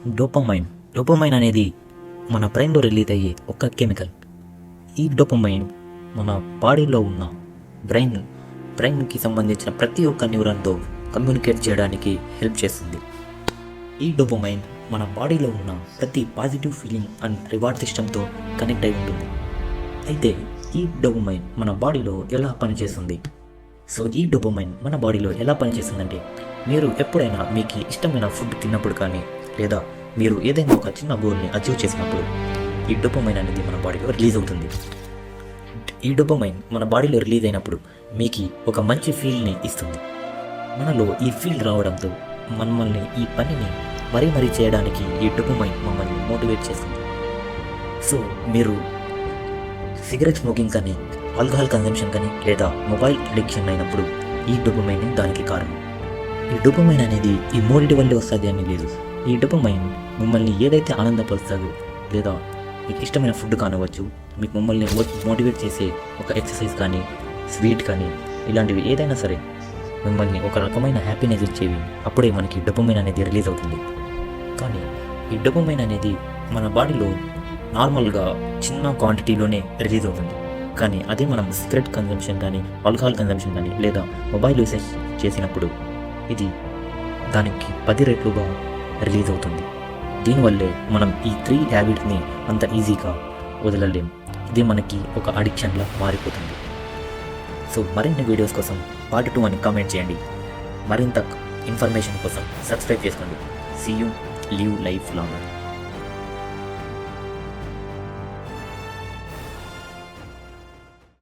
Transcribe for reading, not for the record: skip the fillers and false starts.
Dopamine dopamine అనేది మన బ్రెయిన్లో రిలీజ్ అయ్యే ఒక కెమికల్. ఈ డోపమైన్ మన బాడీలో ఉన్న బ్రెయిన్కి సంబంధించిన ప్రతి ఒక్క న్యూరాన్తో కమ్యూనికేట్ చేయడానికి హెల్ప్ చేస్తుంది. ఈ డోపమైన్ మన బాడీలో ఉన్న ప్రతి పాజిటివ్ ఫీలింగ్ అండ్ రివార్డ్ సిస్టమ్తో కనెక్ట్ అయి ఉంటుంది. అయితే ఈ డోపమైన్ మన బాడీలో ఎలా పనిచేస్తుంది? సో ఈ డోపమైన్ మన బాడీలో ఎలా పనిచేస్తుందంటే, మీరు ఎప్పుడైనా మీకు ఇష్టమైన ఫుడ్ తిన్నప్పుడు కానీ, లేదా మీరు ఏదైనా ఒక చిన్న గోల్ని అచీవ్ చేసినప్పుడు ఈ డోపమైన్ అనేది మన బాడీలో రిలీజ్ అవుతుంది. ఈ డోపమైన్ మన బాడీలో రిలీజ్ అయినప్పుడు మీకు ఒక మంచి ఫీల్ని ఇస్తుంది. మనలో ఈ ఫీల్ రావడంతో మనల్ని ఈ పనిని మరీ చేయడానికి ఈ డోపమైన్ మమ్మల్ని మోటివేట్ చేస్తుంది. సో మీరు సిగరెట్ స్మోకింగ్ కానీ, ఆల్కహాల్ కన్జంప్షన్ కానీ, లేదా మొబైల్ అడిక్షన్ అయినప్పుడు ఈ డోపమైన్ దానికి కారణం. ఈ డోపమైన్ అనేది ఈ మూడింటి వల్లే వస్తుంది అని లేదు. ఈ డోపమైన్ మిమ్మల్ని ఏదైతే ఆనందపరుస్తుందో, లేదా మీకు ఇష్టమైన ఫుడ్ కానివ్వచ్చు, మీకు మమ్మల్ని మోటివేట్ చేసే ఒక ఎక్సర్సైజ్ కానీ, స్వీట్ కానీ, ఇలాంటివి ఏదైనా సరే మిమ్మల్ని ఒక రకమైన హ్యాపీనెస్ ఇచ్చేవి అప్పుడే మనకి డోపమైన్ అనేది రిలీజ్ అవుతుంది. కానీ ఈ డోపమైన్ అనేది మన బాడీలో నార్మల్గా చిన్న క్వాంటిటీలోనే రిలీజ్ అవుతుంది. కానీ అదే మనం సిగరెట్ కన్జంప్షన్ కానీ, ఆల్కహాల్ కన్జంప్షన్ కానీ, లేదా మొబైల్ యూసేజ్ చేసినప్పుడు ఇది దానికి 10 రెట్లుగా రిలీజ్ అవుతుంది. దీనివల్లే మనం ఈ 3 హ్యాబిట్స్ని అంత ఈజీగా వదలలేం. ఇది మనకి ఒక అడిక్షన్లా మారిపోతుంది. సో మరిన్ని వీడియోస్ కోసం పార్ట్ 2 అని కామెంట్ చేయండి. మరింత ఇన్ఫర్మేషన్ కోసం సబ్స్క్రైబ్ చేసుకోండి. See you, live life long.